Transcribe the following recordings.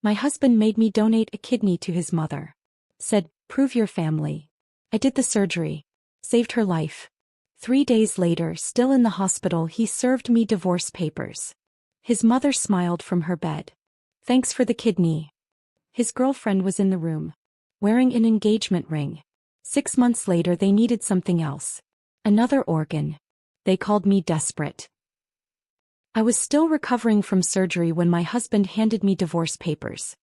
My husband made me donate a kidney to his mother. Said, prove your family. I did the surgery. Saved her life. 3 days later, still in the hospital, he served me divorce papers. His mother smiled from her bed. Thanks for the kidney. His girlfriend was in the room, wearing an engagement ring. 6 months later, they needed something else. Another organ. They called me desperate. I was still recovering from surgery when my husband handed me divorce papers.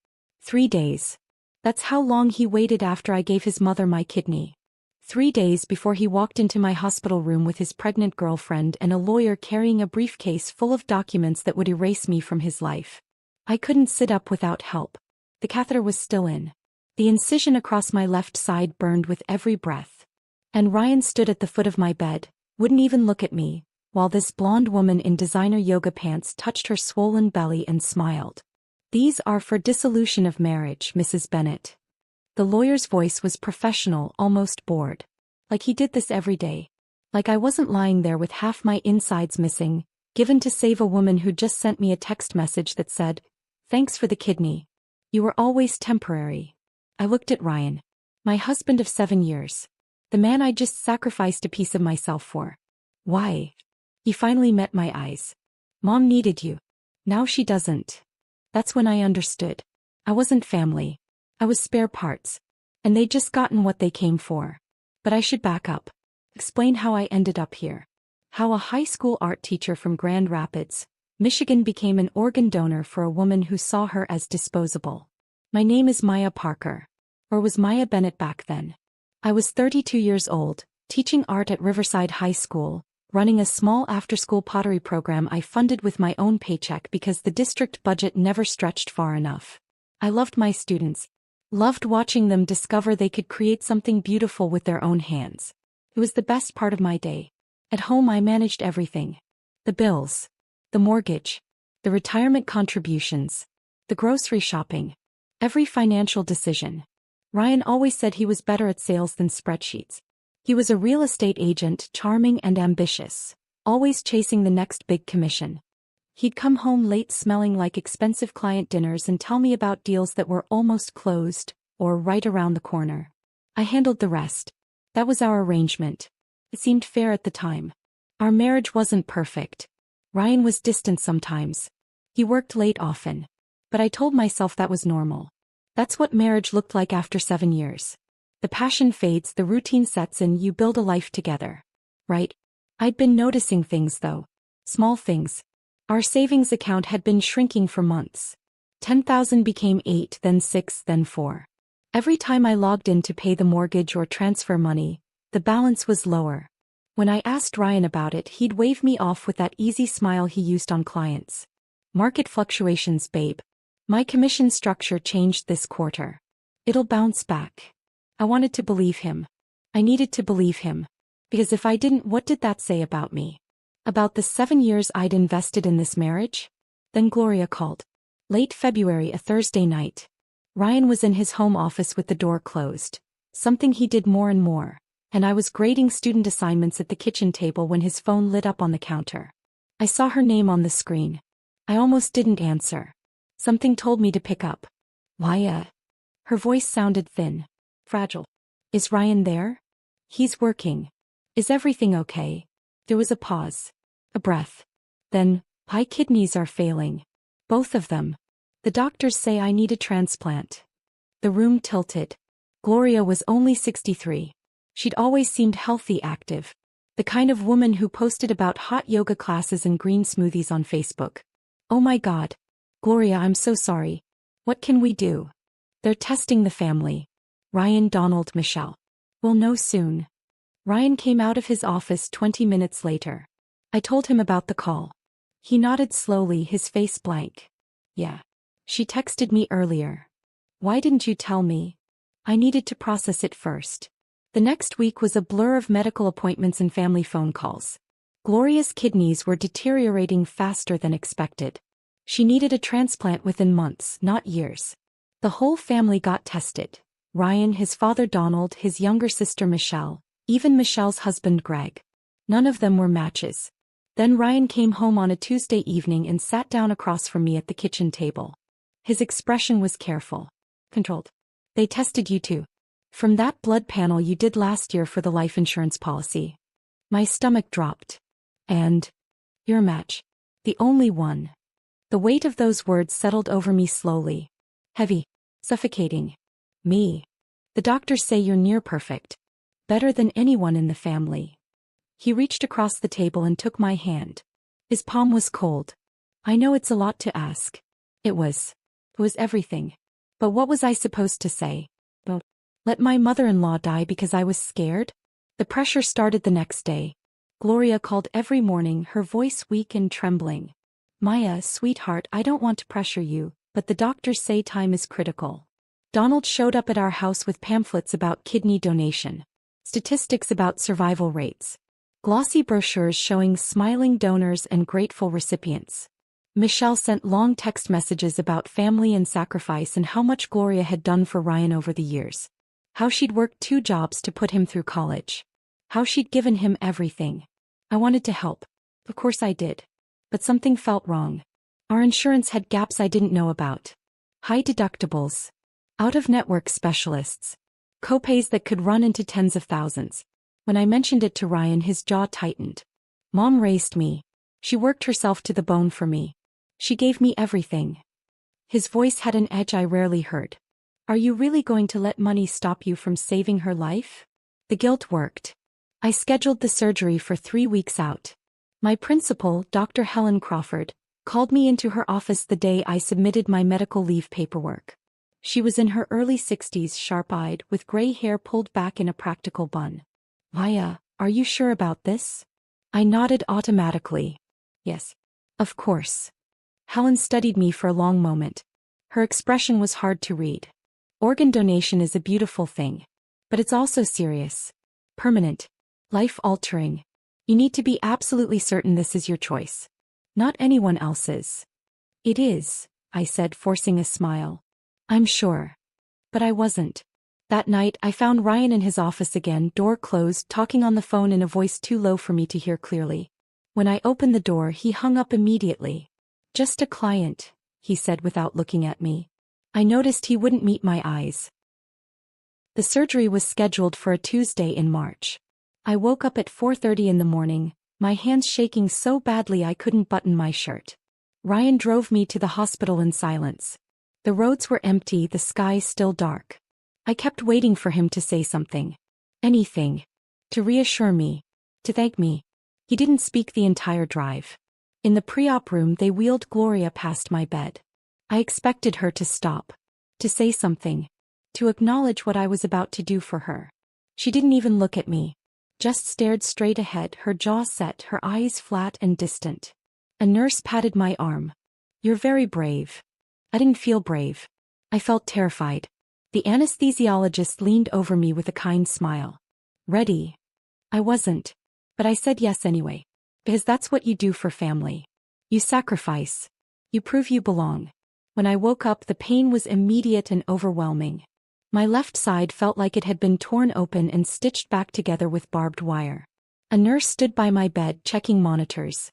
3 days. That's how long he waited after I gave his mother my kidney. 3 days before he walked into my hospital room with his pregnant girlfriend and a lawyer carrying a briefcase full of documents that would erase me from his life. I couldn't sit up without help. The catheter was still in. The incision across my left side burned with every breath. And Ryan stood at the foot of my bed, wouldn't even look at me, while this blonde woman in designer yoga pants touched her swollen belly and smiled. These are for dissolution of marriage, Mrs. Bennett. The lawyer's voice was professional, almost bored. Like he did this every day. Like I wasn't lying there with half my insides missing, given to save a woman who just sent me a text message that said, "Thanks for the kidney. You were always temporary." I looked at Ryan. My husband of 7 years. The man I just sacrificed a piece of myself for. Why? He finally met my eyes. Mom needed you. Now she doesn't. That's when I understood. I wasn't family. I was spare parts. And they'd just gotten what they came for. But I should back up. Explain how I ended up here. How a high school art teacher from Grand Rapids, Michigan became an organ donor for a woman who saw her as disposable. My name is Maya Parker. Or was Maya Bennett back then. I was 32 years old, teaching art at Riverside High School, running a small after-school pottery program I funded with my own paycheck because the district budget never stretched far enough. I loved my students. Loved watching them discover they could create something beautiful with their own hands. It was the best part of my day. At home I managed everything. The bills. The mortgage. The retirement contributions. The grocery shopping. Every financial decision. Ryan always said he was better at sales than spreadsheets. He was a real estate agent, charming and ambitious, always chasing the next big commission. He'd come home late smelling like expensive client dinners and tell me about deals that were almost closed, or right around the corner. I handled the rest. That was our arrangement. It seemed fair at the time. Our marriage wasn't perfect. Ryan was distant sometimes. He worked late often. But I told myself that was normal. That's what marriage looked like after 7 years. The passion fades, the routine sets in, you build a life together. Right? I'd been noticing things though. Small things. Our savings account had been shrinking for months. 10,000 became 8, then 6, then 4. Every time I logged in to pay the mortgage or transfer money, the balance was lower. When I asked Ryan about it, he'd wave me off with that easy smile he used on clients. Market fluctuations, babe. My commission structure changed this quarter. It'll bounce back. I wanted to believe him. I needed to believe him. Because if I didn't, what did that say about me? About the 7 years I'd invested in this marriage? Then Gloria called. Late February, a Thursday night. Ryan was in his home office with the door closed. Something he did more and more. And I was grading student assignments at the kitchen table when his phone lit up on the counter. I saw her name on the screen. I almost didn't answer. Something told me to pick up. Why, Her voice sounded thin. Fragile. Is Ryan there? He's working. Is everything okay? There was a pause. A breath. Then, my kidneys are failing. Both of them. The doctors say I need a transplant. The room tilted. Gloria was only 63. She'd always seemed healthy, active. The kind of woman who posted about hot yoga classes and green smoothies on Facebook. Oh my God. Gloria, I'm so sorry. What can we do? They're testing the family. Ryan, Donald, Michelle. We'll know soon. Ryan came out of his office 20 minutes later. I told him about the call. He nodded slowly, his face blank. Yeah. She texted me earlier. Why didn't you tell me? I needed to process it first. The next week was a blur of medical appointments and family phone calls. Gloria's kidneys were deteriorating faster than expected. She needed a transplant within months, not years. The whole family got tested. Ryan, his father Donald, his younger sister Michelle, even Michelle's husband Greg. None of them were matches. Then Ryan came home on a Tuesday evening and sat down across from me at the kitchen table. His expression was careful. Controlled. They tested you too. From that blood panel you did last year for the life insurance policy. My stomach dropped. And your match. The only one. The weight of those words settled over me slowly. Heavy. Suffocating. Me. The doctors say you're near perfect. Better than anyone in the family. He reached across the table and took my hand. His palm was cold. I know it's a lot to ask. It was everything. But what was I supposed to say? Let my mother-in-law die because I was scared? The pressure started the next day. Gloria called every morning, her voice weak and trembling. Maya, sweetheart, I don't want to pressure you, but the doctors say time is critical. Donald showed up at our house with pamphlets about kidney donation. Statistics about survival rates. Glossy brochures showing smiling donors and grateful recipients. Michelle sent long text messages about family and sacrifice and how much Gloria had done for Ryan over the years. How she'd worked 2 jobs to put him through college. How she'd given him everything. I wanted to help. Of course I did. But something felt wrong. Our insurance had gaps I didn't know about. High deductibles. Out-of-network specialists. Copays that could run into tens of thousands. When I mentioned it to Ryan, his jaw tightened. Mom raised me. She worked herself to the bone for me. She gave me everything. His voice had an edge I rarely heard. Are you really going to let money stop you from saving her life? The guilt worked. I scheduled the surgery for 3 weeks out. My principal, Dr. Helen Crawford, called me into her office the day I submitted my medical leave paperwork. She was in her early 60s, sharp-eyed, with gray hair pulled back in a practical bun. Maya, are you sure about this? I nodded automatically. Yes. Of course. Helen studied me for a long moment. Her expression was hard to read. Organ donation is a beautiful thing. But it's also serious. Permanent. Life-altering. You need to be absolutely certain this is your choice. Not anyone else's. It is, I said, forcing a smile. I'm sure. But I wasn't. That night I found Ryan in his office again, door closed, talking on the phone in a voice too low for me to hear clearly. When I opened the door he hung up immediately. Just a client, he said without looking at me. I noticed he wouldn't meet my eyes. The surgery was scheduled for a Tuesday in March. I woke up at 4:30 in the morning, my hands shaking so badly I couldn't button my shirt. Ryan drove me to the hospital in silence. The roads were empty, the sky still dark. I kept waiting for him to say something. Anything. To reassure me. To thank me. He didn't speak the entire drive. In the pre-op room they wheeled Gloria past my bed. I expected her to stop. To say something. To acknowledge what I was about to do for her. She didn't even look at me. Just stared straight ahead, her jaw set, her eyes flat and distant. A nurse patted my arm. You're very brave. I didn't feel brave. I felt terrified. The anesthesiologist leaned over me with a kind smile. Ready? I wasn't. But I said yes anyway. Because that's what you do for family. You sacrifice. You prove you belong. When I woke up the pain was immediate and overwhelming. My left side felt like it had been torn open and stitched back together with barbed wire. A nurse stood by my bed checking monitors.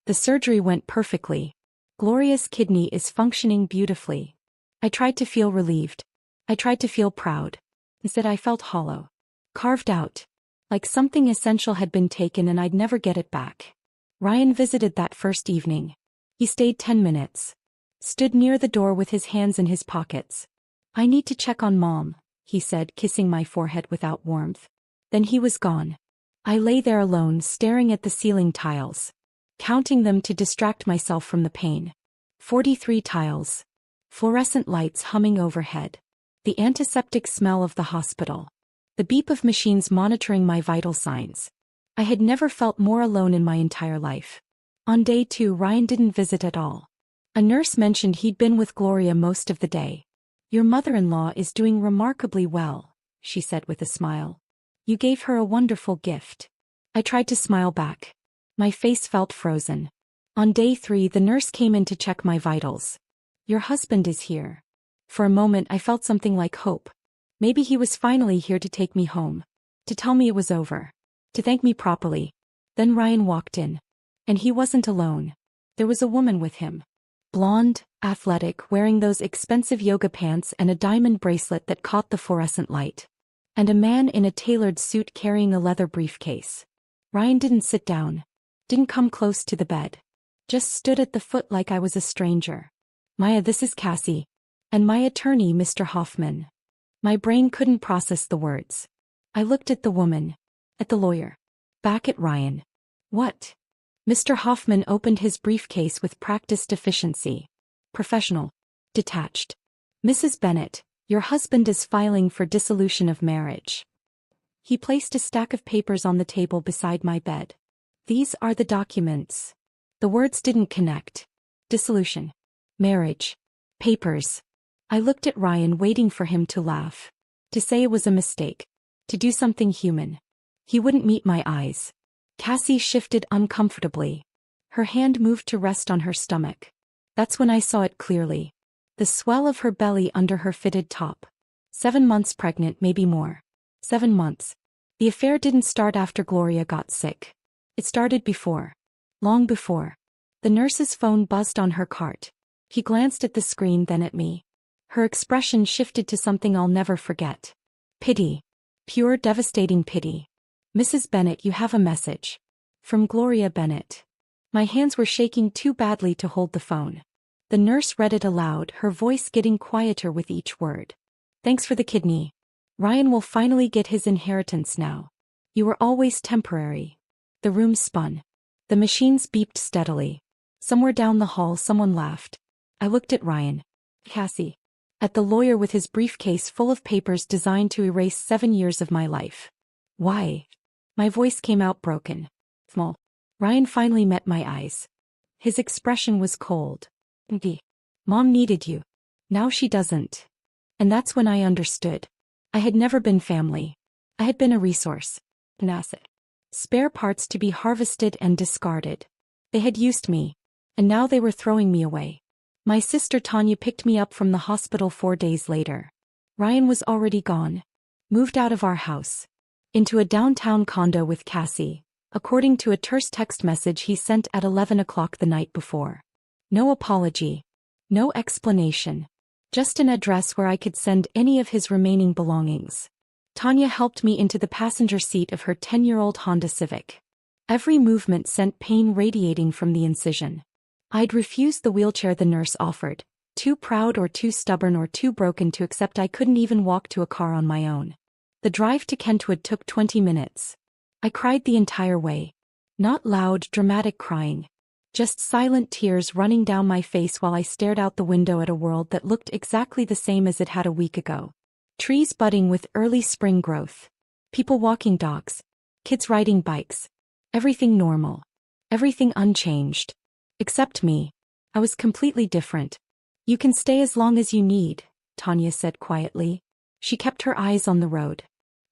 The surgery went perfectly. Gloria's kidney is functioning beautifully. I tried to feel relieved. I tried to feel proud. Instead I felt hollow. Carved out. Like something essential had been taken and I'd never get it back. Ryan visited that first evening. He stayed 10 minutes. Stood near the door with his hands in his pockets. I need to check on Mom, he said, kissing my forehead without warmth. Then he was gone. I lay there alone, staring at the ceiling tiles. Counting them to distract myself from the pain. 43 tiles. Fluorescent lights humming overhead. The antiseptic smell of the hospital. The beep of machines monitoring my vital signs. I had never felt more alone in my entire life. On day 2 Ryan didn't visit at all. A nurse mentioned he'd been with Gloria most of the day. Your mother-in-law is doing remarkably well, she said with a smile. You gave her a wonderful gift. I tried to smile back. My face felt frozen. On day 3 the nurse came in to check my vitals. Your husband is here. For a moment I felt something like hope. Maybe he was finally here to take me home. To tell me it was over. To thank me properly. Then Ryan walked in. And he wasn't alone. There was a woman with him. Blonde, athletic, wearing those expensive yoga pants and a diamond bracelet that caught the fluorescent light. And a man in a tailored suit carrying a leather briefcase. Ryan didn't sit down. Didn't come close to the bed. Just stood at the foot like I was a stranger. Maya, this is Cassie. And my attorney, Mr. Hoffman. My brain couldn't process the words. I looked at the woman. At the lawyer. Back at Ryan. What? Mr. Hoffman opened his briefcase with practiced efficiency. Professional. Detached. Mrs. Bennett, your husband is filing for dissolution of marriage. He placed a stack of papers on the table beside my bed. These are the documents. The words didn't connect. Dissolution. Marriage. Papers. I looked at Ryan, waiting for him to laugh. To say it was a mistake. To do something human. He wouldn't meet my eyes. Cassie shifted uncomfortably. Her hand moved to rest on her stomach. That's when I saw it clearly. The swell of her belly under her fitted top. 7 months pregnant, maybe more. 7 months. The affair didn't start after Gloria got sick. It started before. Long before. The nurse's phone buzzed on her cart. He glanced at the screen, then at me. Her expression shifted to something I'll never forget. Pity. Pure, devastating pity. Mrs. Bennett, you have a message. From Gloria Bennett. My hands were shaking too badly to hold the phone. The nurse read it aloud, her voice getting quieter with each word. Thanks for the kidney. Ryan will finally get his inheritance now. You were always temporary. The room spun. The machines beeped steadily. Somewhere down the hall someone laughed. I looked at Ryan. Cassie. At the lawyer with his briefcase full of papers designed to erase 7 years of my life. Why? My voice came out broken. Small. Ryan finally met my eyes. His expression was cold. Mom needed you. Now she doesn't. And that's when I understood. I had never been family. I had been a resource. An asset. Spare parts to be harvested and discarded. They had used me. And now they were throwing me away. My sister Tanya picked me up from the hospital 4 days later. Ryan was already gone. Moved out of our house. Into a downtown condo with Cassie, according to a terse text message he sent at 11 o'clock the night before. No apology. No explanation. Just an address where I could send any of his remaining belongings. Tanya helped me into the passenger seat of her 10-year-old Honda Civic. Every movement sent pain radiating from the incision. I'd refused the wheelchair the nurse offered, too proud or too stubborn or too broken to accept I couldn't even walk to a car on my own. The drive to Kentwood took 20 minutes. I cried the entire way. Not loud, dramatic crying. Just silent tears running down my face while I stared out the window at a world that looked exactly the same as it had a week ago. Trees budding with early spring growth. People walking dogs. Kids riding bikes. Everything normal. Everything unchanged. Except me. I was completely different. You can stay as long as you need, Tanya said quietly. She kept her eyes on the road.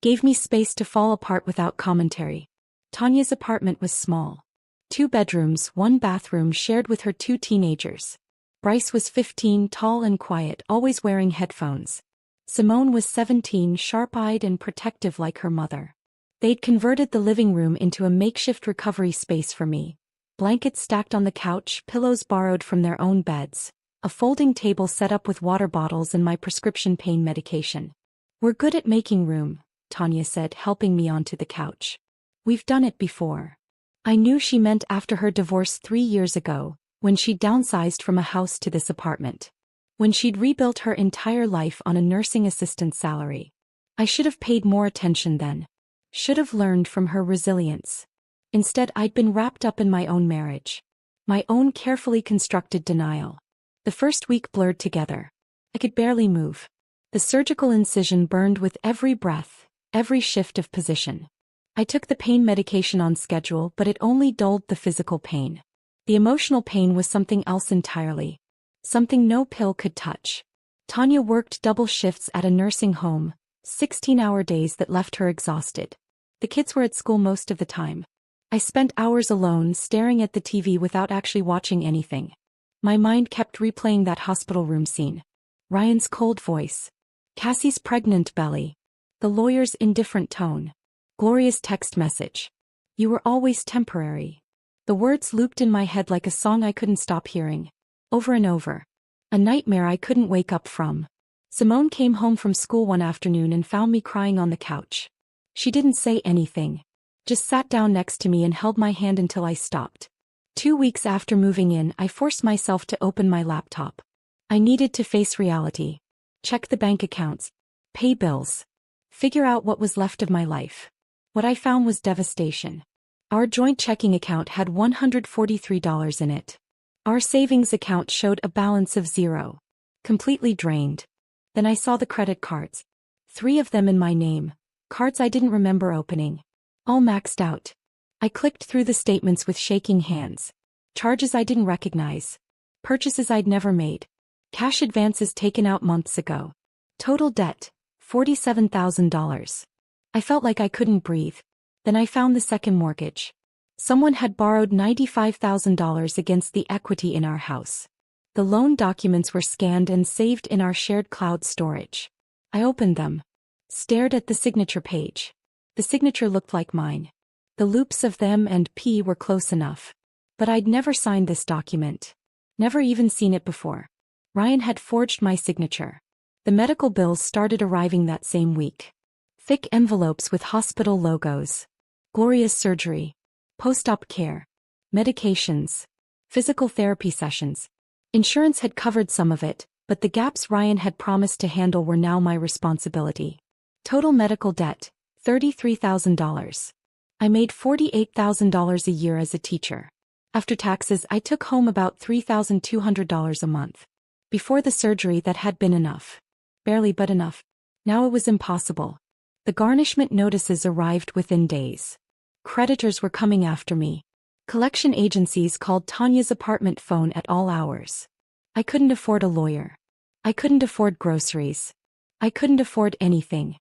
Gave me space to fall apart without commentary. Tanya's apartment was small. 2 bedrooms, 1 bathroom shared with her 2 teenagers. Bryce was 15, tall and quiet, always wearing headphones. Simone was 17, sharp-eyed and protective like her mother. They'd converted the living room into a makeshift recovery space for me. Blankets stacked on the couch, pillows borrowed from their own beds. A folding table set up with water bottles and my prescription pain medication. We're good at making room, Tanya said, helping me onto the couch. We've done it before. I knew she meant after her divorce 3 years ago, when she'd downsized from a house to this apartment. When she'd rebuilt her entire life on a nursing assistant salary. I should have paid more attention then. Should have learned from her resilience. Instead, I'd been wrapped up in my own marriage. My own carefully constructed denial. The first week blurred together. I could barely move. The surgical incision burned with every breath, every shift of position. I took the pain medication on schedule, but it only dulled the physical pain. The emotional pain was something else entirely. Something no pill could touch. Tanya worked double shifts at a nursing home, 16-hour days that left her exhausted. The kids were at school most of the time. I spent hours alone staring at the TV without actually watching anything. My mind kept replaying that hospital room scene. Ryan's cold voice. Cassie's pregnant belly. The lawyer's indifferent tone. Gloria's text message. You were always temporary. The words looped in my head like a song I couldn't stop hearing. Over and over. A nightmare I couldn't wake up from. Simone came home from school one afternoon and found me crying on the couch. She didn't say anything. Just sat down next to me and held my hand until I stopped. 2 weeks after moving in, I forced myself to open my laptop. I needed to face reality. Check the bank accounts. Pay bills. Figure out what was left of my life. What I found was devastation. Our joint checking account had $143 in it. Our savings account showed a balance of 0. Completely drained. Then I saw the credit cards. 3 of them in my name. Cards I didn't remember opening. All maxed out. I clicked through the statements with shaking hands. Charges I didn't recognize. Purchases I'd never made. Cash advances taken out months ago. Total debt, $47,000. I felt like I couldn't breathe. Then I found the second mortgage. Someone had borrowed $95,000 against the equity in our house. The loan documents were scanned and saved in our shared cloud storage. I opened them. Stared at the signature page. The signature looked like mine. The loops of them and P were close enough. But I'd never signed this document. Never even seen it before. Ryan had forged my signature. The medical bills started arriving that same week. Thick envelopes with hospital logos. Gloria's surgery. Post-op care. Medications. Physical therapy sessions. Insurance had covered some of it, but the gaps Ryan had promised to handle were now my responsibility. Total medical debt, $33,000. I made $48,000 a year as a teacher. After taxes, I took home about $3,200 a month. Before the surgery, that had been enough. Barely, but enough. Now it was impossible. The garnishment notices arrived within days. Creditors were coming after me. Collection agencies called Tanya's apartment phone at all hours. I couldn't afford a lawyer. I couldn't afford groceries. I couldn't afford anything.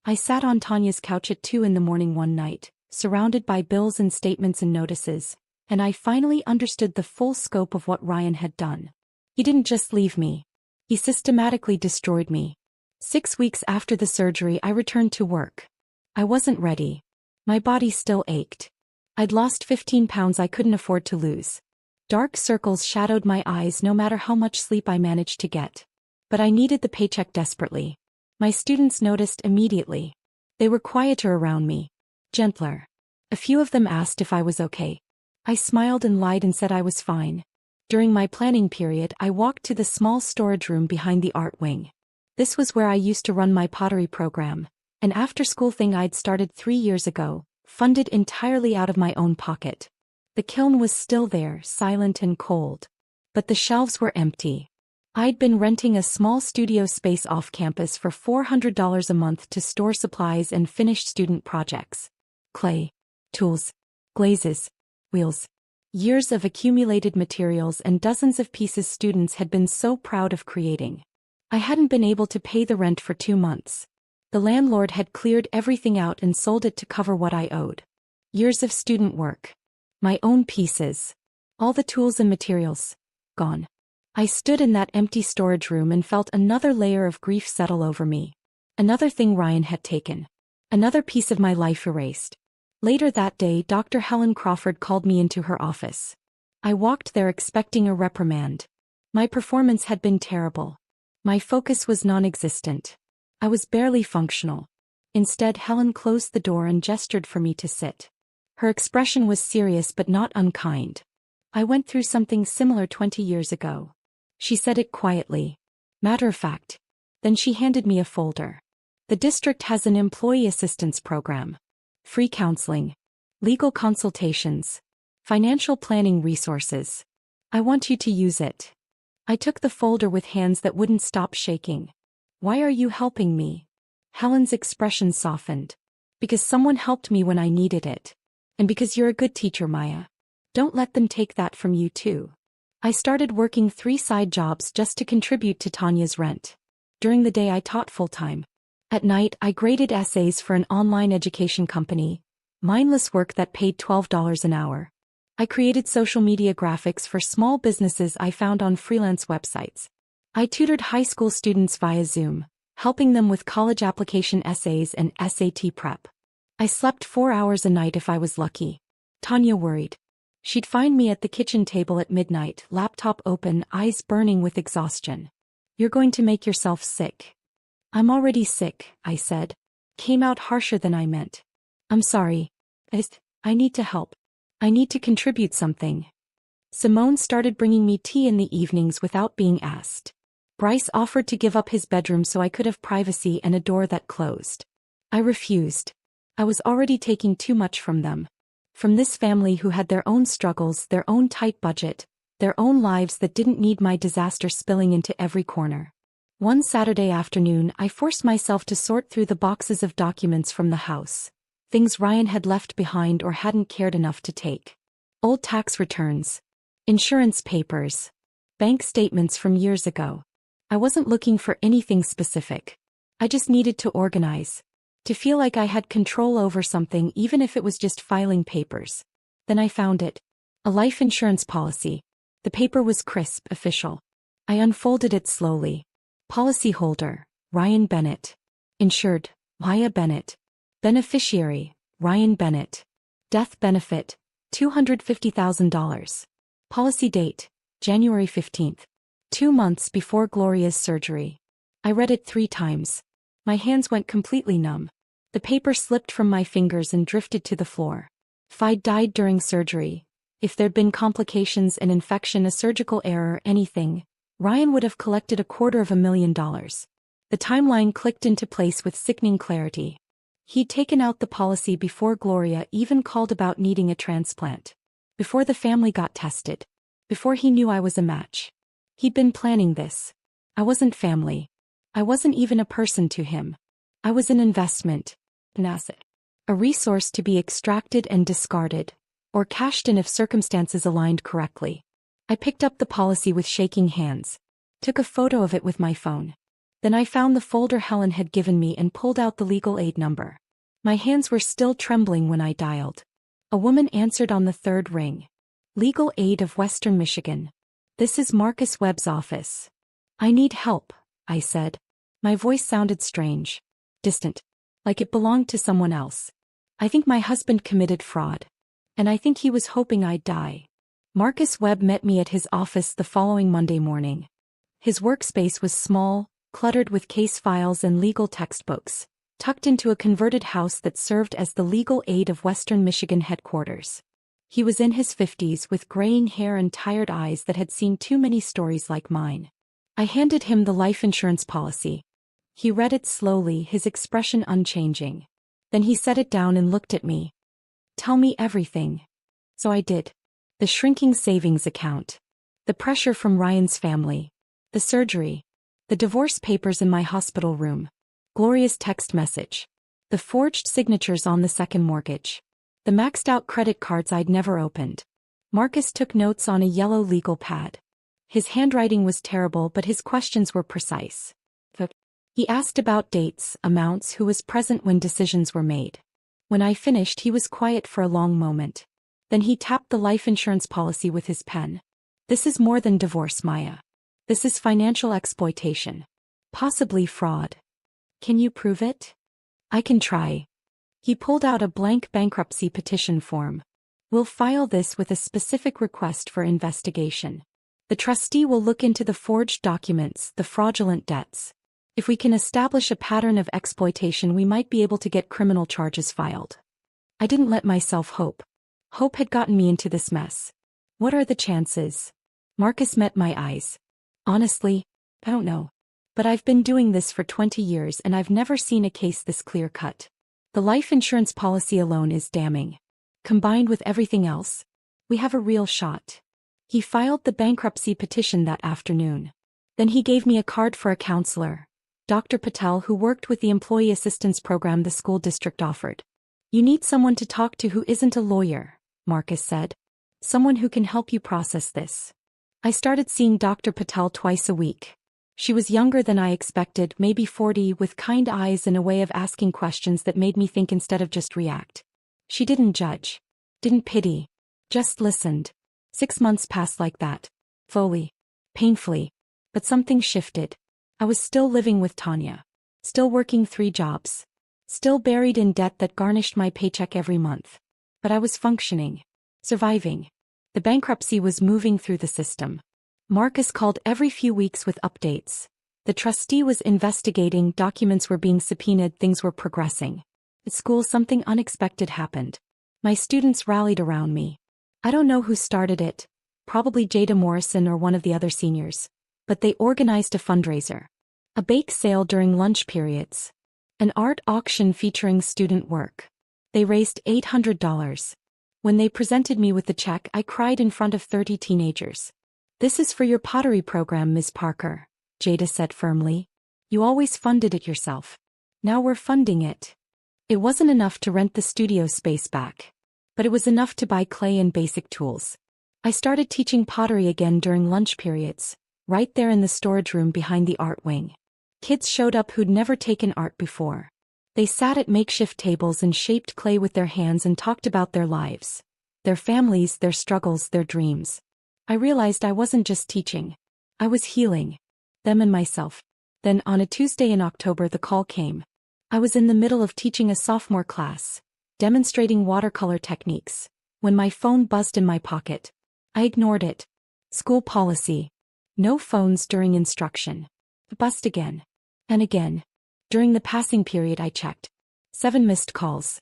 I sat on Tanya's couch at 2 in the morning one night, surrounded by bills and statements and notices, and I finally understood the full scope of what Ryan had done. He didn't just leave me. He systematically destroyed me. 6 weeks after the surgery, I returned to work. I wasn't ready. My body still ached. I'd lost 15 pounds I couldn't afford to lose. Dark circles shadowed my eyes no matter how much sleep I managed to get. But I needed the paycheck desperately. My students noticed immediately. They were quieter around me. Gentler. A few of them asked if I was okay. I smiled and lied and said I was fine. During my planning period, I walked to the small storage room behind the art wing. This was where I used to run my pottery program, an after-school thing I'd started 3 years ago, funded entirely out of my own pocket. The kiln was still there, silent and cold. But the shelves were empty. I'd been renting a small studio space off campus for $400 a month to store supplies and finish student projects. Clay, tools, glazes, wheels. Years of accumulated materials and dozens of pieces students had been so proud of creating. I hadn't been able to pay the rent for 2 months. The landlord had cleared everything out and sold it to cover what I owed. Years of student work. My own pieces. All the tools and materials. Gone. I stood in that empty storage room and felt another layer of grief settle over me. Another thing Ryan had taken. Another piece of my life erased. Later that day, Dr. Helen Crawford called me into her office. I walked there expecting a reprimand. My performance had been terrible. My focus was non-existent. I was barely functional. Instead, Helen closed the door and gestured for me to sit. Her expression was serious but not unkind. I went through something similar 20 years ago. She said it quietly. Matter of fact. Then she handed me a folder. The district has an employee assistance program. Free counseling. Legal consultations. Financial planning resources. I want you to use it. I took the folder with hands that wouldn't stop shaking. Why are you helping me? Helen's expression softened. Because someone helped me when I needed it. And because you're a good teacher, Maya. Don't let them take that from you too. I started working 3 side jobs just to contribute to Tanya's rent. During the day I taught full-time. At night I graded essays for an online education company. Mindless work that paid $12 an hour. I created social media graphics for small businesses I found on freelance websites. I tutored high school students via Zoom, helping them with college application essays and SAT prep. I slept 4 hours a night if I was lucky. Tanya worried. She'd find me at the kitchen table at midnight, laptop open, eyes burning with exhaustion. "You're going to make yourself sick." "I'm already sick," I said. Came out harsher than I meant. "I'm sorry. I need to help. I need to contribute something." Simone started bringing me tea in the evenings without being asked. Bryce offered to give up his bedroom so I could have privacy and a door that closed. I refused. I was already taking too much from them. From this family who had their own struggles, their own tight budget, their own lives that didn't need my disaster spilling into every corner. One Saturday afternoon, I forced myself to sort through the boxes of documents from the house. Things Ryan had left behind or hadn't cared enough to take. Old tax returns. Insurance papers. Bank statements from years ago. I wasn't looking for anything specific. I just needed to organize. To feel like I had control over something even if it was just filing papers. Then I found it. A life insurance policy. The paper was crisp, official. I unfolded it slowly. Policyholder, Ryan Bennett. Insured, Maya Bennett. Beneficiary, Ryan Bennett. Death benefit, $250,000. Policy date, January 15th. 2 months before Gloria's surgery. I read it 3 times. My hands went completely numb. The paper slipped from my fingers and drifted to the floor. If I'd died during surgery, if there'd been complications, an infection, a surgical error, anything, Ryan would have collected $250,000. The timeline clicked into place with sickening clarity. He'd taken out the policy before Gloria even called about needing a transplant. Before the family got tested. Before he knew I was a match. He'd been planning this. I wasn't family. I wasn't even a person to him. I was an investment. An asset. A resource to be extracted and discarded, or cashed in if circumstances aligned correctly. I picked up the policy with shaking hands. Took a photo of it with my phone. Then I found the folder Helen had given me and pulled out the legal aid number. My hands were still trembling when I dialed. A woman answered on the 3rd ring. Legal Aid of Western Michigan. "This is Marcus Webb's office." "I need help," I said. My voice sounded strange. Distant. Like it belonged to someone else. "I think my husband committed fraud. And I think he was hoping I'd die." Marcus Webb met me at his office the following Monday morning. His workspace was small, cluttered with case files and legal textbooks, tucked into a converted house that served as the Legal Aid of Western Michigan headquarters. He was in his 50s with graying hair and tired eyes that had seen too many stories like mine. I handed him the life insurance policy. He read it slowly, his expression unchanging. Then he set it down and looked at me. "Tell me everything." So I did. The shrinking savings account. The pressure from Ryan's family. The surgery. The divorce papers in my hospital room. Gloria's text message. The forged signatures on the second mortgage. The maxed-out credit cards I'd never opened. Marcus took notes on a yellow legal pad. His handwriting was terrible, but his questions were precise. He asked about dates, amounts, who was present when decisions were made. When I finished, he was quiet for a long moment. Then he tapped the life insurance policy with his pen. "This is more than divorce, Maya. This is financial exploitation. Possibly fraud. Can you prove it?" "I can try." He pulled out a blank bankruptcy petition form. "We'll file this with a specific request for investigation. The trustee will look into the forged documents, the fraudulent debts. If we can establish a pattern of exploitation, we might be able to get criminal charges filed." I didn't let myself hope. Hope had gotten me into this mess. "What are the chances?" Marcus met my eyes. "Honestly, I don't know. But I've been doing this for 20 years and I've never seen a case this clear-cut. The life insurance policy alone is damning. Combined with everything else, we have a real shot." He filed the bankruptcy petition that afternoon. Then he gave me a card for a counselor, Dr. Patel, who worked with the employee assistance program the school district offered. "You need someone to talk to who isn't a lawyer," Marcus said. "Someone who can help you process this." I started seeing Dr. Patel twice a week. She was younger than I expected, maybe 40, with kind eyes and a way of asking questions that made me think instead of just react. She didn't judge. Didn't pity. Just listened. 6 months passed like that. Slowly. Painfully. But something shifted. I was still living with Tanya. Still working 3 jobs. Still buried in debt that garnished my paycheck every month. But I was functioning. Surviving. The bankruptcy was moving through the system. Marcus called every few weeks with updates. The trustee was investigating, documents were being subpoenaed, things were progressing. At school, something unexpected happened. My students rallied around me. I don't know who started it, probably Jada Morrison or one of the other seniors. But they organized a fundraiser. A bake sale during lunch periods. An art auction featuring student work. They raised $800. When they presented me with the check, I cried in front of 30 teenagers. "This is for your pottery program, Ms. Parker," Jada said firmly. "You always funded it yourself. Now we're funding it." It wasn't enough to rent the studio space back. But it was enough to buy clay and basic tools. I started teaching pottery again during lunch periods, right there in the storage room behind the art wing. Kids showed up who'd never taken art before. They sat at makeshift tables and shaped clay with their hands and talked about their lives, their families, their struggles, their dreams. I realized I wasn't just teaching. I was healing them and myself. Then on a Tuesday in October the call came. I was in the middle of teaching a sophomore class, demonstrating watercolor techniques, when my phone buzzed in my pocket. I ignored it. School policy. No phones during instruction. It buzzed again. And again. During the passing period I checked. 7 missed calls.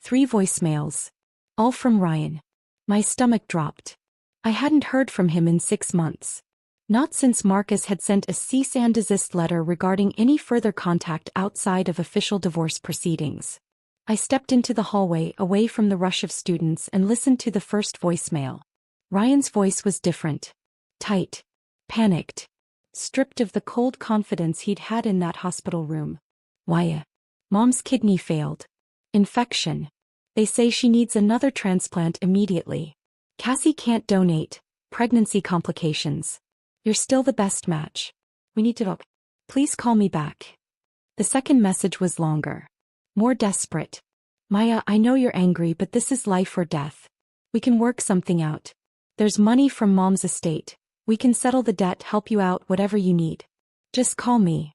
3 voicemails. All from Ryan. My stomach dropped. I hadn't heard from him in 6 months. Not since Marcus had sent a cease and desist letter regarding any further contact outside of official divorce proceedings. I stepped into the hallway away from the rush of students and listened to the first voicemail. Ryan's voice was different. Tight. Panicked. Stripped of the cold confidence he'd had in that hospital room. "Why? Mom's kidney failed. Infection. They say she needs another transplant immediately. Cassie can't donate. Pregnancy complications. You're still the best match. We need to talk. Please call me back." The second message was longer. More desperate. "Maya, I know you're angry, but this is life or death. We can work something out. There's money from Mom's estate. We can settle the debt, help you out, whatever you need. Just call me."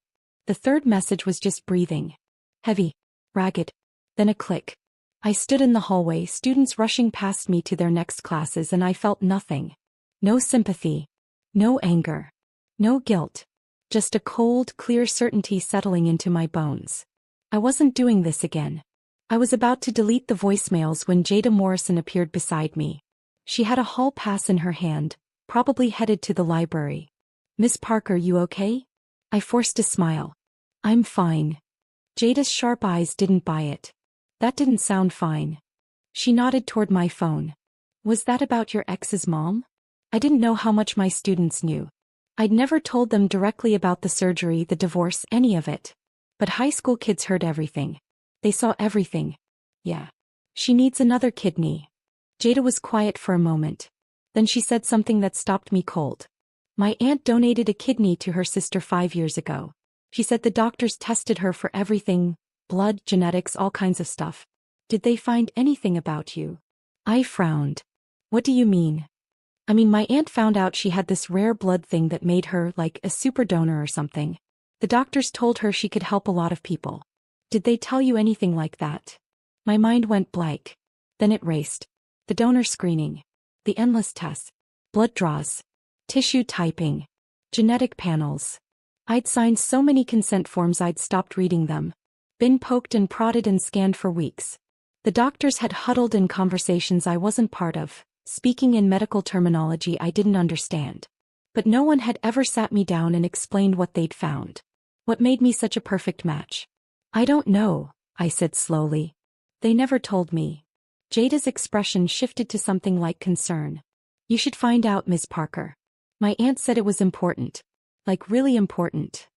The third message was just breathing. Heavy. Ragged. Then a click. I stood in the hallway, students rushing past me to their next classes, and I felt nothing. No sympathy. No anger. No guilt. Just a cold, clear certainty settling into my bones. I wasn't doing this again. I was about to delete the voicemails when Jada Morrison appeared beside me. She had a hall pass in her hand, probably headed to the library. "Miss Parker, you okay?" I forced a smile. "I'm fine." Jada's sharp eyes didn't buy it. "That didn't sound fine." She nodded toward my phone. "Was that about your ex's mom?" I didn't know how much my students knew. I'd never told them directly about the surgery, the divorce, any of it. But high school kids heard everything. They saw everything. "Yeah. She needs another kidney." Jada was quiet for a moment. Then she said something that stopped me cold. "My aunt donated a kidney to her sister 5 years ago. She said the doctors tested her for everything, blood, genetics, all kinds of stuff. Did they find anything about you?" I frowned. "What do you mean?" "I mean, my aunt found out she had this rare blood thing that made her like a super donor or something. The doctors told her she could help a lot of people. Did they tell you anything like that?" My mind went blank. Then it raced. The donor screening. The endless tests. Blood draws. Tissue typing. Genetic panels. I'd signed so many consent forms I'd stopped reading them. Been poked and prodded and scanned for weeks. The doctors had huddled in conversations I wasn't part of, speaking in medical terminology I didn't understand. But no one had ever sat me down and explained what they'd found. What made me such a perfect match? "I don't know," I said slowly. "They never told me." Jada's expression shifted to something like concern. "You should find out, Miss Parker. My aunt said it was important. Like really important."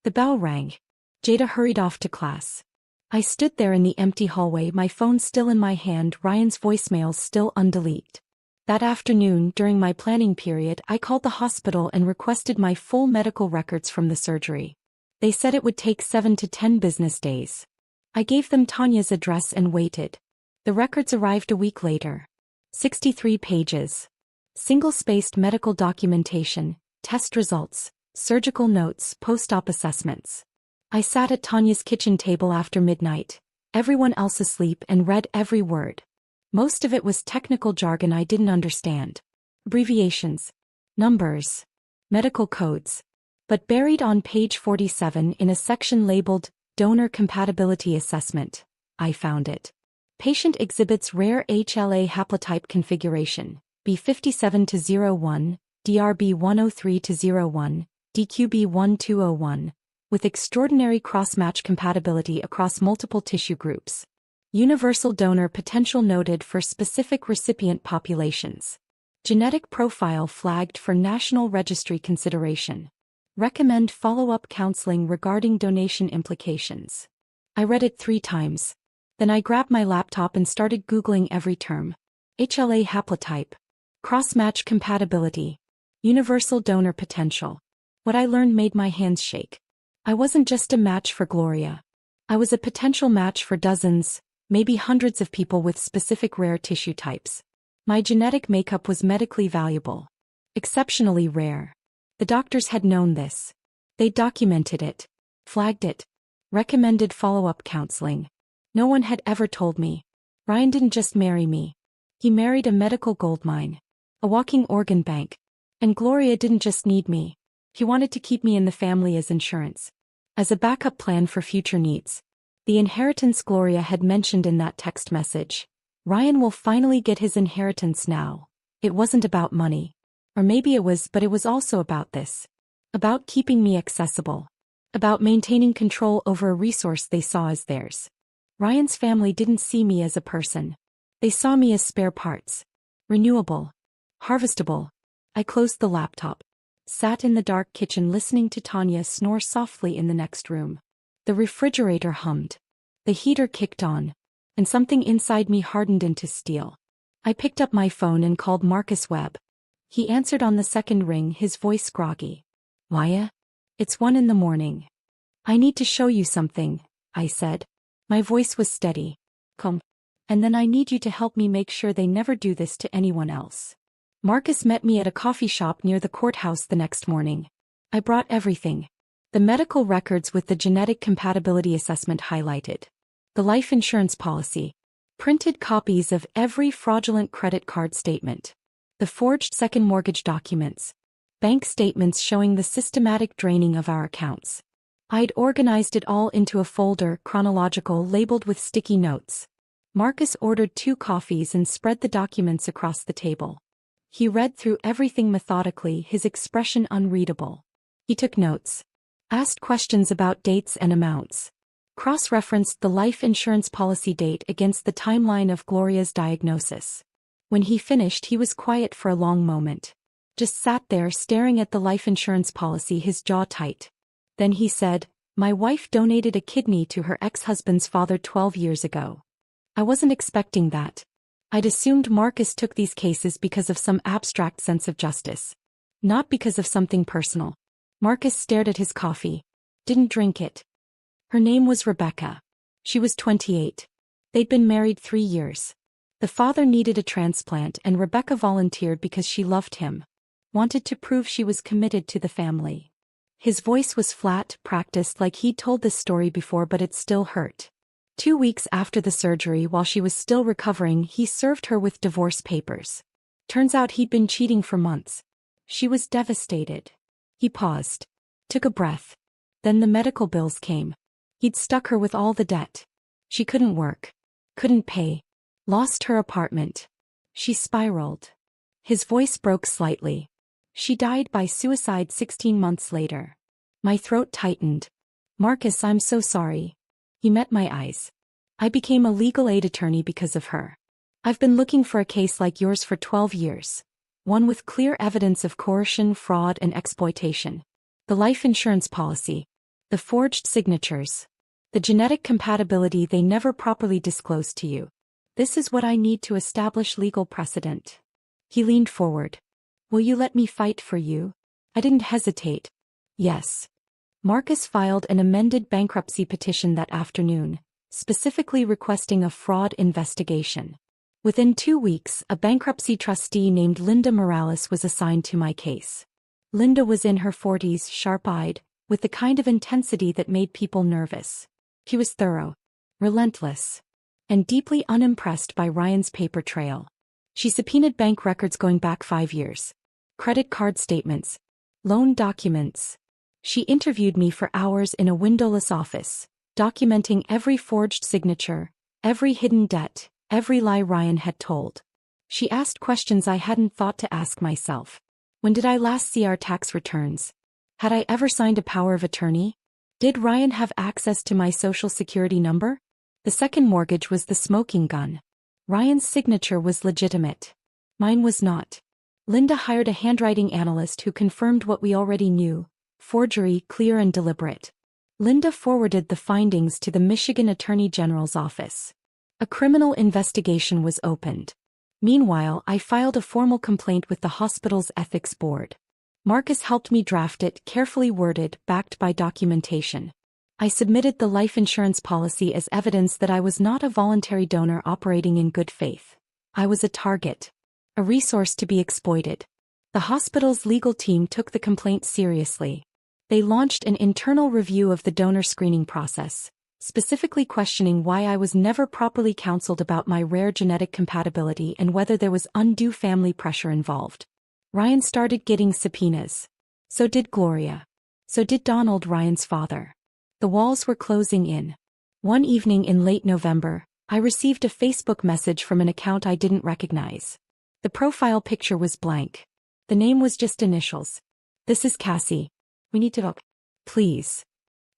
The bell rang. Jada hurried off to class. I stood there in the empty hallway, my phone still in my hand, Ryan's voicemails still undeleted. That afternoon, during my planning period, I called the hospital and requested my full medical records from the surgery. They said it would take 7 to 10 business days. I gave them Tanya's address and waited. The records arrived a week later. 63 pages. Single-spaced medical documentation, test results, surgical notes, post-op assessments. I sat at Tanya's kitchen table after midnight, everyone else asleep, and read every word. Most of it was technical jargon I didn't understand. abbreviations, numbers, medical codes. But buried on page 47 in a section labeled Donor Compatibility Assessment, I found it. Patient exhibits rare HLA haplotype configuration, B57-01, DRB103-01, DQB1201, with extraordinary cross-match compatibility across multiple tissue groups. Universal donor potential noted for specific recipient populations. Genetic profile flagged for National Registry consideration. Recommend follow-up counseling regarding donation implications. I read it 3 times. Then I grabbed my laptop and started Googling every term. HLA haplotype. Cross-match compatibility. Universal donor potential. What I learned made my hands shake. I wasn't just a match for Gloria. I was a potential match for dozens, maybe hundreds of people with specific rare tissue types. My genetic makeup was medically valuable. Exceptionally rare. The doctors had known this. They documented it. Flagged it. Recommended follow-up counseling. No one had ever told me. Ryan didn't just marry me. He married a medical goldmine. A walking organ bank. And Gloria didn't just need me. He wanted to keep me in the family as insurance. As a backup plan for future needs. The inheritance Gloria had mentioned in that text message. Ryan will finally get his inheritance now. It wasn't about money. Or maybe it was, but it was also about this. About keeping me accessible. About maintaining control over a resource they saw as theirs. Ryan's family didn't see me as a person. They saw me as spare parts. Renewable. Harvestable. I closed the laptop. Sat in the dark kitchen listening to Tanya snore softly in the next room. The refrigerator hummed. The heater kicked on. And something inside me hardened into steel. I picked up my phone and called Marcus Webb. He answered on the second ring, his voice groggy. Maya? It's 1 a.m. I need to show you something, I said. My voice was steady. Come. And then I need you to help me make sure they never do this to anyone else. Marcus met me at a coffee shop near the courthouse the next morning. I brought everything. The medical records with the genetic compatibility assessment highlighted. The life insurance policy. Printed copies of every fraudulent credit card statement. The forged second mortgage documents. Bank statements showing the systematic draining of our accounts. I'd organized it all into a folder, chronological, labeled with sticky notes. Marcus ordered 2 coffees and spread the documents across the table. He read through everything methodically, his expression unreadable. He took notes. Asked questions about dates and amounts. Cross-referenced the life insurance policy date against the timeline of Gloria's diagnosis. When he finished, he was quiet for a long moment. Just sat there staring at the life insurance policy, his jaw tight. Then he said, "My wife donated a kidney to her ex-husband's father 12 years ago." I wasn't expecting that. I'd assumed Marcus took these cases because of some abstract sense of justice. Not because of something personal. Marcus stared at his coffee. Didn't drink it. Her name was Rebecca. She was 28. They'd been married 3 years. The father needed a transplant and Rebecca volunteered because she loved him. Wanted to prove she was committed to the family. His voice was flat, practiced like he'd told this story before, but it still hurt. 2 weeks after the surgery, while she was still recovering, he served her with divorce papers. Turns out he'd been cheating for months. She was devastated. He paused. Took a breath. Then the medical bills came. He'd stuck her with all the debt. She couldn't work. Couldn't pay. Lost her apartment. She spiraled. His voice broke slightly. She died by suicide 16 months later. My throat tightened. Marcus, I'm so sorry. He met my eyes. I became a legal aid attorney because of her. I've been looking for a case like yours for 12 years. One with clear evidence of coercion, fraud, and exploitation. The life insurance policy. The forged signatures. The genetic compatibility they never properly disclosed to you. This is what I need to establish legal precedent. He leaned forward. Will you let me fight for you? I didn't hesitate. Yes. Marcus filed an amended bankruptcy petition that afternoon, specifically requesting a fraud investigation. Within 2 weeks, a bankruptcy trustee named Linda Morales was assigned to my case. Linda was in her 40s, sharp-eyed, with the kind of intensity that made people nervous. She was thorough, relentless, and deeply unimpressed by Ryan's paper trail. She subpoenaed bank records going back 5 years. Credit card statements. Loan documents. She interviewed me for hours in a windowless office, documenting every forged signature, every hidden debt, every lie Ryan had told. She asked questions I hadn't thought to ask myself. When did I last see our tax returns? Had I ever signed a power of attorney? Did Ryan have access to my social security number? The second mortgage was the smoking gun. Ryan's signature was legitimate. Mine was not. Linda hired a handwriting analyst who confirmed what we already knew: forgery, clear and deliberate. Linda forwarded the findings to the Michigan Attorney General's office. A criminal investigation was opened. Meanwhile, I filed a formal complaint with the hospital's ethics board. Marcus helped me draft it, carefully worded, backed by documentation. I submitted the life insurance policy as evidence that I was not a voluntary donor operating in good faith. I was a target. A resource to be exploited. The hospital's legal team took the complaint seriously. They launched an internal review of the donor screening process, specifically questioning why I was never properly counseled about my rare genetic compatibility and whether there was undue family pressure involved. Ryan started getting subpoenas. So did Gloria. So did Donald, Ryan's father. The walls were closing in. One evening in late November, I received a Facebook message from an account I didn't recognize. The profile picture was blank. The name was just initials. "This is Cassie. We need to talk. Please."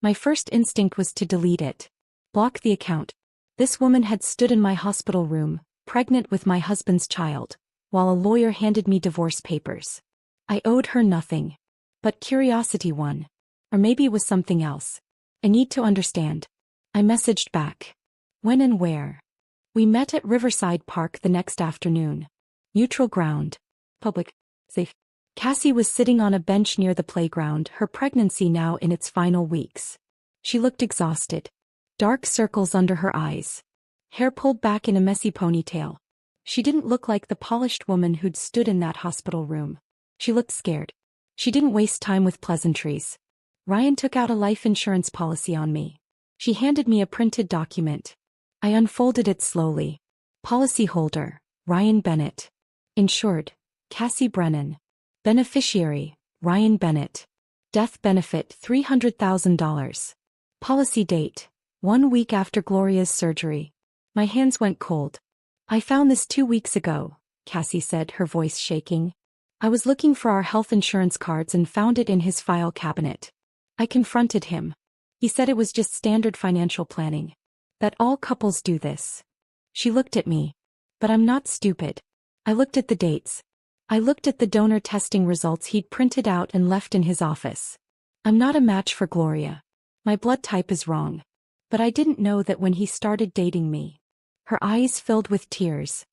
My first instinct was to delete it. Block the account. This woman had stood in my hospital room, pregnant with my husband's child, while a lawyer handed me divorce papers. I owed her nothing. But curiosity won. Or maybe it was something else. I need to understand. I messaged back. When and where? We met at Riverside Park the next afternoon. Neutral ground. Public. Safe. Cassie was sitting on a bench near the playground, her pregnancy now in its final weeks. She looked exhausted. Dark circles under her eyes. Hair pulled back in a messy ponytail. She didn't look like the polished woman who'd stood in that hospital room. She looked scared. She didn't waste time with pleasantries. Ryan took out a life insurance policy on me. She handed me a printed document. I unfolded it slowly. Policyholder, Ryan Bennett. Insured, Cassie Brennan. Beneficiary, Ryan Bennett. Death benefit $300,000. Policy date, 1 week after Gloria's surgery. My hands went cold. I found this 2 weeks ago, Cassie said, her voice shaking. I was looking for our health insurance cards and found it in his file cabinet. I confronted him. He said it was just standard financial planning. That all couples do this. She looked at me. But I'm not stupid. I looked at the dates. I looked at the donor testing results he'd printed out and left in his office. I'm not a match for Gloria. My blood type is wrong. But I didn't know that when he started dating me. Her eyes filled with tears.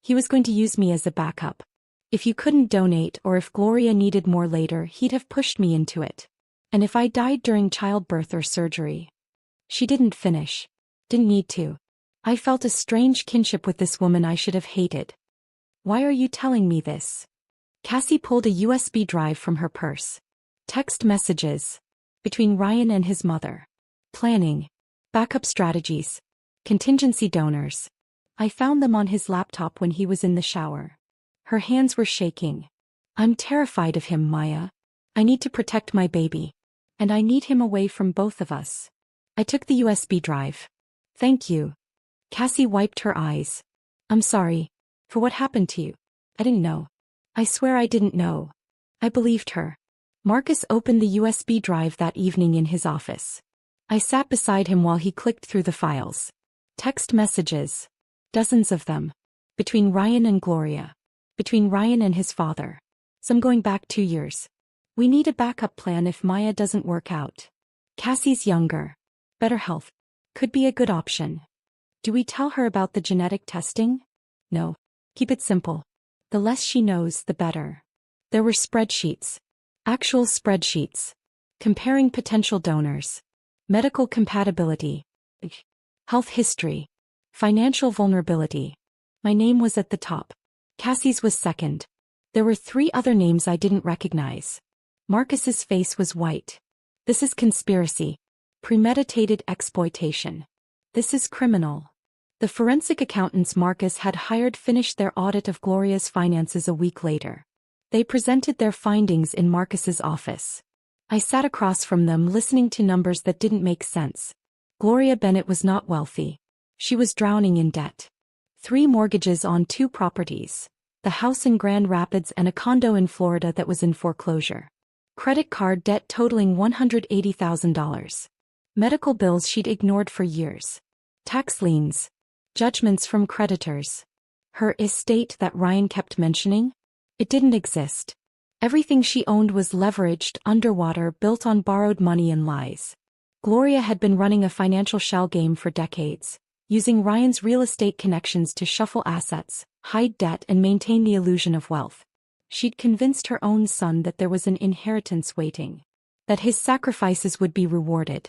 He was going to use me as a backup. If you couldn't donate or if Gloria needed more later, he'd have pushed me into it. And if I died during childbirth or surgery. She didn't finish. Didn't need to. I felt a strange kinship with this woman I should have hated. Why are you telling me this? Cassie pulled a USB drive from her purse. Text messages. Between Ryan and his mother. Planning. Backup strategies. Contingency donors. I found them on his laptop when he was in the shower. Her hands were shaking. I'm terrified of him, Maya. I need to protect my baby. And I need him away from both of us. I took the USB drive. Thank you. Cassie wiped her eyes. I'm sorry. For what happened to you. I didn't know. I swear I didn't know. I believed her. Marcus opened the USB drive that evening in his office. I sat beside him while he clicked through the files. Text messages. Dozens of them. Between Ryan and Gloria. Between Ryan and his father. Some going back 2 years. We need a backup plan if Maya doesn't work out. Cassie's younger. Better health. Could be a good option. Do we tell her about the genetic testing? No. Keep it simple. The less she knows, the better. There were spreadsheets. Actual spreadsheets. Comparing potential donors. Medical compatibility. Health history. Financial vulnerability. My name was at the top. Cassie's was second. There were 3 other names I didn't recognize. Marcus's face was white. This is conspiracy. Premeditated exploitation. This is criminal. The forensic accountants Marcus had hired finished their audit of Gloria's finances a week later. They presented their findings in Marcus's office. I sat across from them listening to numbers that didn't make sense. Gloria Bennett was not wealthy. She was drowning in debt. 3 mortgages on 2 properties, the house in Grand Rapids and a condo in Florida that was in foreclosure. Credit card debt totaling $180,000. Medical bills she'd ignored for years. Tax liens. Judgments from creditors. Her estate that Ryan kept mentioning? It didn't exist. Everything she owned was leveraged, underwater, built on borrowed money and lies. Gloria had been running a financial shell game for decades, using Ryan's real estate connections to shuffle assets, hide debt and maintain the illusion of wealth. She'd convinced her own son that there was an inheritance waiting, that his sacrifices would be rewarded.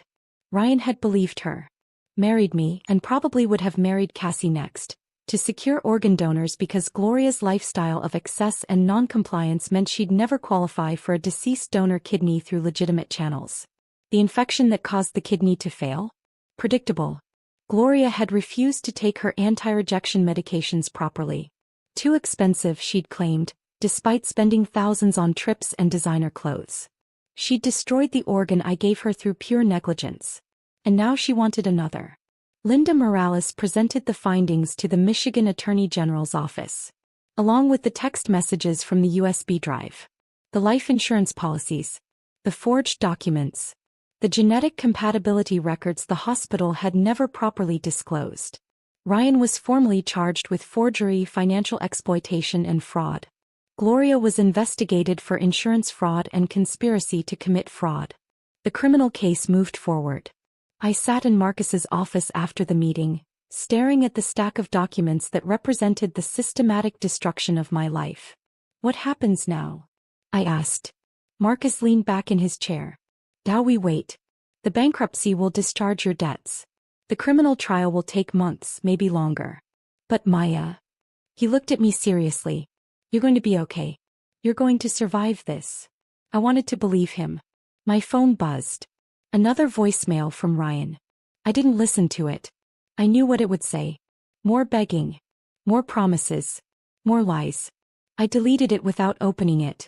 Ryan had believed her. Married me, and probably would have married Cassie next, to secure organ donors because Gloria's lifestyle of excess and non-compliance meant she'd never qualify for a deceased donor kidney through legitimate channels. The infection that caused the kidney to fail? Predictable. Gloria had refused to take her anti-rejection medications properly. Too expensive, she'd claimed, despite spending thousands on trips and designer clothes. She'd destroyed the organ I gave her through pure negligence. And now she wanted another. Linda Morales presented the findings to the Michigan Attorney General's office, along with the text messages from the USB drive, the life insurance policies, the forged documents, the genetic compatibility records the hospital had never properly disclosed. Ryan was formally charged with forgery, financial exploitation, and fraud. Gloria was investigated for insurance fraud and conspiracy to commit fraud. The criminal case moved forward. I sat in Marcus's office after the meeting, staring at the stack of documents that represented the systematic destruction of my life. What happens now? I asked. Marcus leaned back in his chair. Now we wait. The bankruptcy will discharge your debts. The criminal trial will take months, maybe longer. But Maya. He looked at me seriously. You're going to be okay. You're going to survive this. I wanted to believe him. My phone buzzed. Another voicemail from Ryan. I didn't listen to it. I knew what it would say. More begging. More promises. More lies. I deleted it without opening it.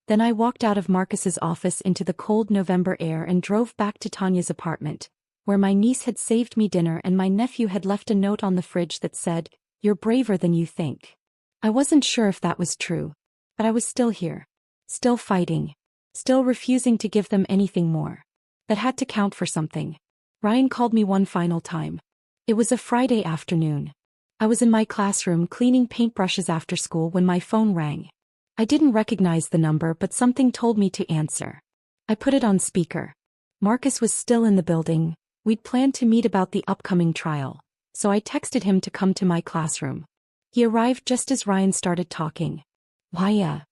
Then I walked out of Marcus's office into the cold November air and drove back to Tanya's apartment, where my niece had saved me dinner and my nephew had left a note on the fridge that said, "You're braver than you think." I wasn't sure if that was true, but I was still here. Still fighting. Still refusing to give them anything more. That had to count for something. Ryan called me one final time. It was a Friday afternoon. I was in my classroom cleaning paintbrushes after school when my phone rang. I didn't recognize the number, but something told me to answer. I put it on speaker. Marcus was still in the building. We'd planned to meet about the upcoming trial, so I texted him to come to my classroom. He arrived just as Ryan started talking. Why?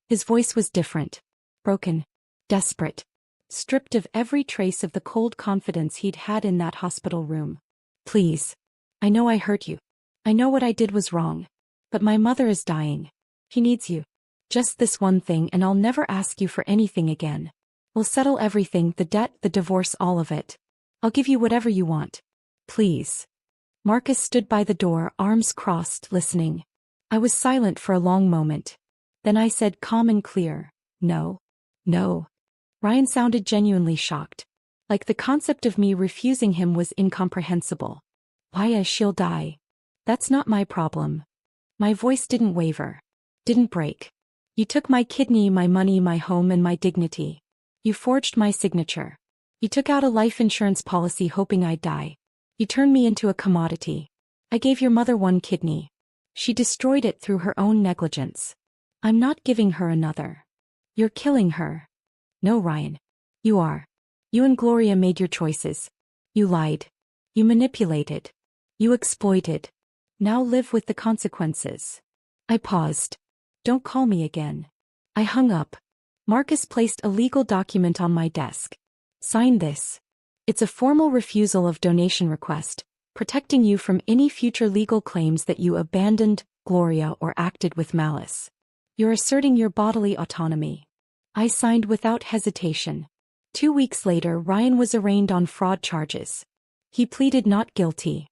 His voice was different. Broken. Desperate. Stripped of every trace of the cold confidence he'd had in that hospital room. Please. I know I hurt you. I know what I did was wrong. But my mother is dying. She needs you. Just this one thing and I'll never ask you for anything again. We'll settle everything, the debt, the divorce, all of it. I'll give you whatever you want. Please. Marcus stood by the door, arms crossed, listening. I was silent for a long moment. Then I said calm and clear, no. No. Ryan sounded genuinely shocked. Like the concept of me refusing him was incomprehensible. Why, she'll die. That's not my problem. My voice didn't waver. Didn't break. You took my kidney, my money, my home, and my dignity. You forged my signature. You took out a life insurance policy hoping I'd die. You turned me into a commodity. I gave your mother 1 kidney. She destroyed it through her own negligence. I'm not giving her another. You're killing her. No, Ryan. You are. You and Gloria made your choices. You lied. You manipulated. You exploited. Now live with the consequences. I paused. Don't call me again. I hung up. Marcus placed a legal document on my desk. Sign this. It's a formal refusal of donation request, protecting you from any future legal claims that you abandoned Gloria or acted with malice. You're asserting your bodily autonomy. I signed without hesitation. 2 weeks later, Ryan was arraigned on fraud charges. He pleaded not guilty.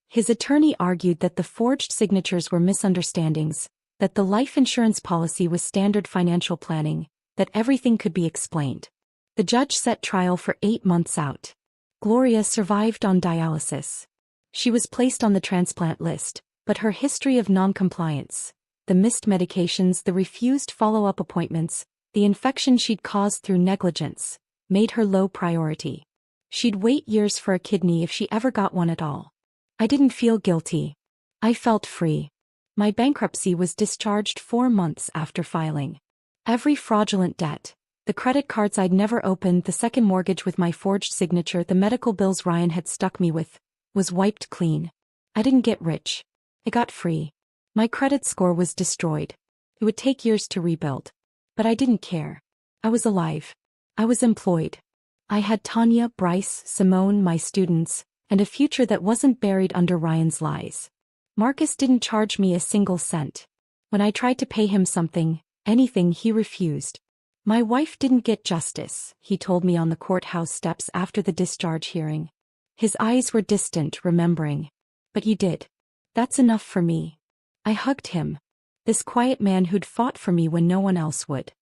His attorney argued that the forged signatures were misunderstandings, that the life insurance policy was standard financial planning, that everything could be explained. The judge set trial for 8 months out. Gloria survived on dialysis. She was placed on the transplant list, but her history of non-compliance, the missed medications, the refused follow-up appointments, the infection she'd caused through negligence, made her low priority. She'd wait years for a kidney if she ever got one at all. I didn't feel guilty. I felt free. My bankruptcy was discharged 4 months after filing. Every fraudulent debt, the credit cards I'd never opened, the second mortgage with my forged signature, the medical bills Ryan had stuck me with, was wiped clean. I didn't get rich. I got free. My credit score was destroyed. It would take years to rebuild. But I didn't care. I was alive. I was employed. I had Tanya, Bryce, Simone, my students, and a future that wasn't buried under Ryan's lies. Marcus didn't charge me a single cent. When I tried to pay him something, anything, he refused. My wife didn't get justice, he told me on the courthouse steps after the discharge hearing. His eyes were distant, remembering. But you did. That's enough for me. I hugged him. This quiet man who'd fought for me when no one else would.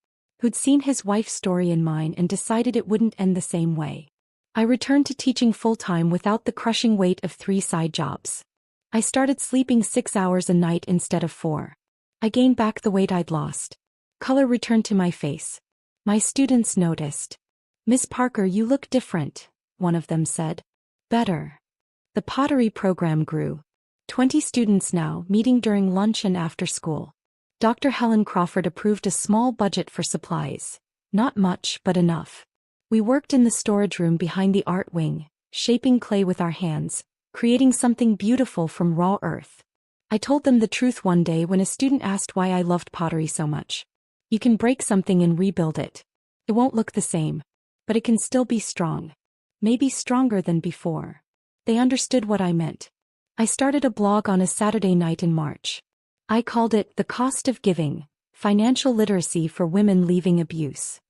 Who'd seen his wife's story and mine and decided it wouldn't end the same way. I returned to teaching full-time without the crushing weight of 3 side jobs. I started sleeping 6 hours a night instead of 4. I gained back the weight I'd lost. Color returned to my face. My students noticed. "Miss Parker, you look different," one of them said. "Better." The pottery program grew. 20 students now, meeting during lunch and after school. Dr. Helen Crawford approved a small budget for supplies. Not much, but enough. We worked in the storage room behind the art wing, shaping clay with our hands, creating something beautiful from raw earth. I told them the truth one day when a student asked why I loved pottery so much. You can break something and rebuild it. It won't look the same, but it can still be strong. Maybe stronger than before. They understood what I meant. I started a blog on a Saturday night in March. I called it The Cost of Giving, Financial Literacy for Women Leaving Abuse.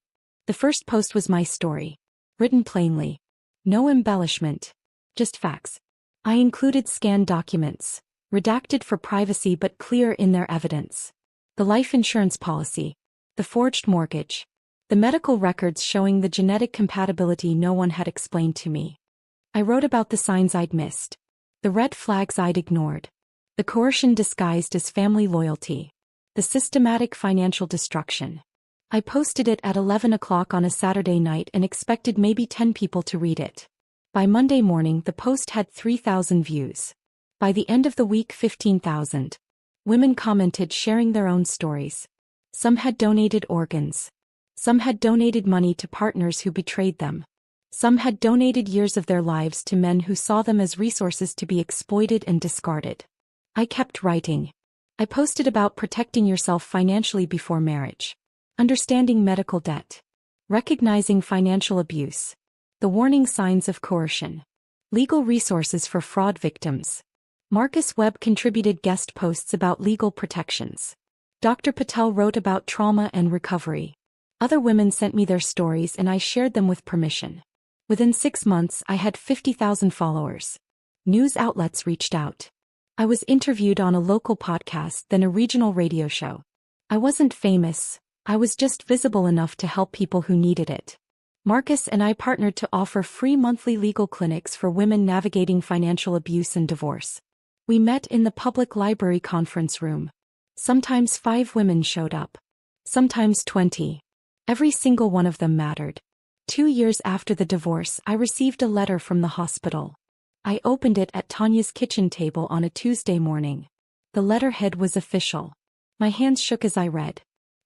The first post was my story. Written plainly. No embellishment. Just facts. I included scanned documents, redacted for privacy but clear in their evidence. The life insurance policy. The forged mortgage. The medical records showing the genetic compatibility no one had explained to me. I wrote about the signs I'd missed. The red flags I'd ignored. The coercion disguised as family loyalty. The systematic financial destruction. I posted it at 11 o'clock on a Saturday night and expected maybe 10 people to read it. By Monday morning, the post had 3,000 views. By the end of the week, 15,000. Women commented, sharing their own stories. Some had donated organs. Some had donated money to partners who betrayed them. Some had donated years of their lives to men who saw them as resources to be exploited and discarded. I kept writing. I posted about protecting yourself financially before marriage. Understanding medical debt. Recognizing financial abuse. The warning signs of coercion. Legal resources for fraud victims. Marcus Webb contributed guest posts about legal protections. Dr. Patel wrote about trauma and recovery. Other women sent me their stories and I shared them with permission. Within 6 months, I had 50,000 followers. News outlets reached out. I was interviewed on a local podcast, then a regional radio show. I wasn't famous, I was just visible enough to help people who needed it. Marcus and I partnered to offer free monthly legal clinics for women navigating financial abuse and divorce. We met in the public library conference room. Sometimes 5 women showed up. Sometimes 20. Every single one of them mattered. 2 years after the divorce, I received a letter from the hospital. I opened it at Tanya's kitchen table on a Tuesday morning. The letterhead was official. My hands shook as I read.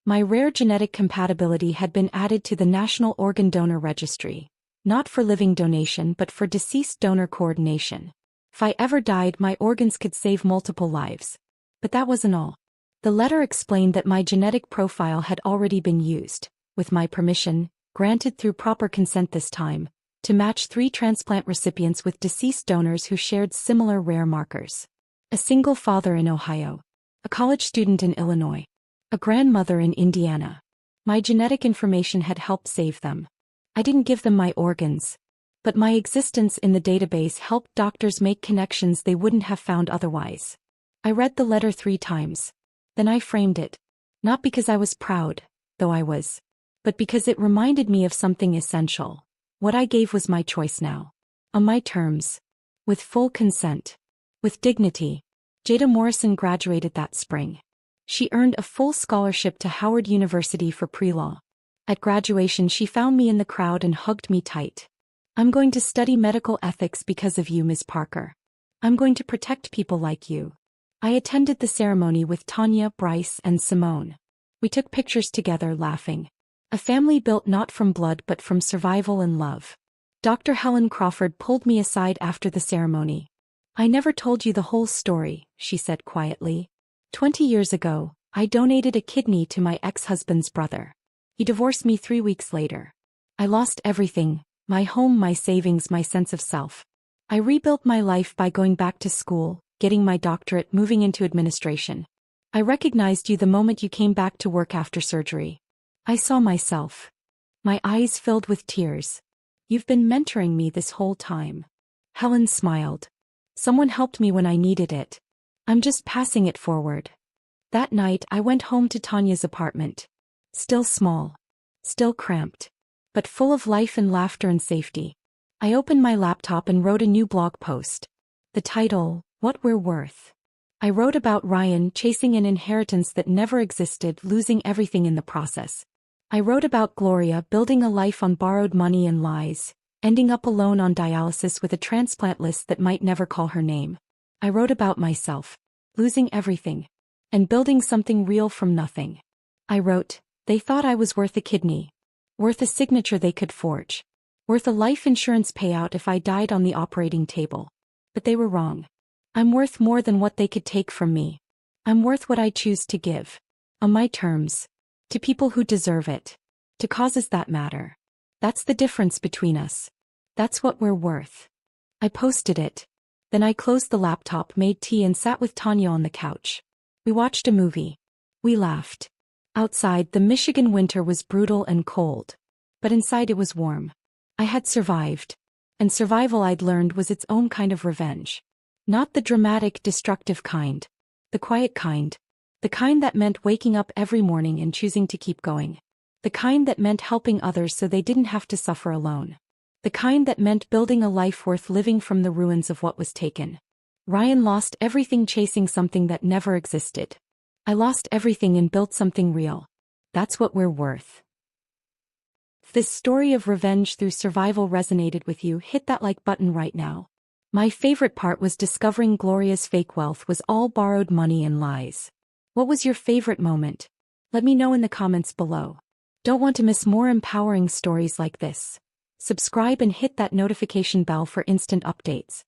My rare genetic compatibility had been added to the National Organ Donor Registry, not for living donation but for deceased donor coordination. If I ever died, my organs could save multiple lives. But that wasn't all. The letter explained that my genetic profile had already been used, with my permission, granted through proper consent this time, to match 3 transplant recipients with deceased donors who shared similar rare markers. A single father in Ohio. A college student in Illinois. A grandmother in Indiana. My genetic information had helped save them. I didn't give them my organs. But my existence in the database helped doctors make connections they wouldn't have found otherwise. I read the letter 3 times. Then I framed it. Not because I was proud, though I was, but because it reminded me of something essential. What I gave was my choice now. On my terms. With full consent. With dignity. Jada Morrison graduated that spring. She earned a full scholarship to Howard University for pre-law. At graduation she found me in the crowd and hugged me tight. I'm going to study medical ethics because of you, Ms. Parker. I'm going to protect people like you. I attended the ceremony with Tanya, Bryce, and Simone. We took pictures together, laughing. A family built not from blood but from survival and love. Dr. Helen Crawford pulled me aside after the ceremony. I never told you the whole story, she said quietly. 20 years ago, I donated a kidney to my ex-husband's brother. He divorced me 3 weeks later. I lost everything, my home, my savings, my sense of self. I rebuilt my life by going back to school, getting my doctorate, moving into administration. I recognized you the moment you came back to work after surgery. I saw myself. My eyes filled with tears. You've been mentoring me this whole time. Helen smiled. Someone helped me when I needed it. I'm just passing it forward. That night I went home to Tanya's apartment. Still small. Still cramped. But full of life and laughter and safety. I opened my laptop and wrote a new blog post. The title, What We're Worth. I wrote about Ryan chasing an inheritance that never existed, losing everything in the process. I wrote about Gloria building a life on borrowed money and lies, ending up alone on dialysis with a transplant list that might never call her name. I wrote about myself, losing everything, and building something real from nothing. I wrote, they thought I was worth a kidney, worth a signature they could forge, worth a life insurance payout if I died on the operating table. But they were wrong. I'm worth more than what they could take from me. I'm worth what I choose to give. On my terms. To people who deserve it. To causes that matter. That's the difference between us. That's what we're worth. I posted it. Then I closed the laptop, made tea and sat with Tanya on the couch. We watched a movie. We laughed. Outside, the Michigan winter was brutal and cold. But inside it was warm. I had survived. And survival, I'd learned, was its own kind of revenge. Not the dramatic, destructive kind. The quiet kind. The kind that meant waking up every morning and choosing to keep going. The kind that meant helping others so they didn't have to suffer alone. The kind that meant building a life worth living from the ruins of what was taken. Ryan lost everything chasing something that never existed. I lost everything and built something real. That's what we're worth. If this story of revenge through survival resonated with you, hit that like button right now. My favorite part was discovering Gloria's fake wealth was all borrowed money and lies. What was your favorite moment? Let me know in the comments below. Don't want to miss more empowering stories like this? Subscribe and hit that notification bell for instant updates.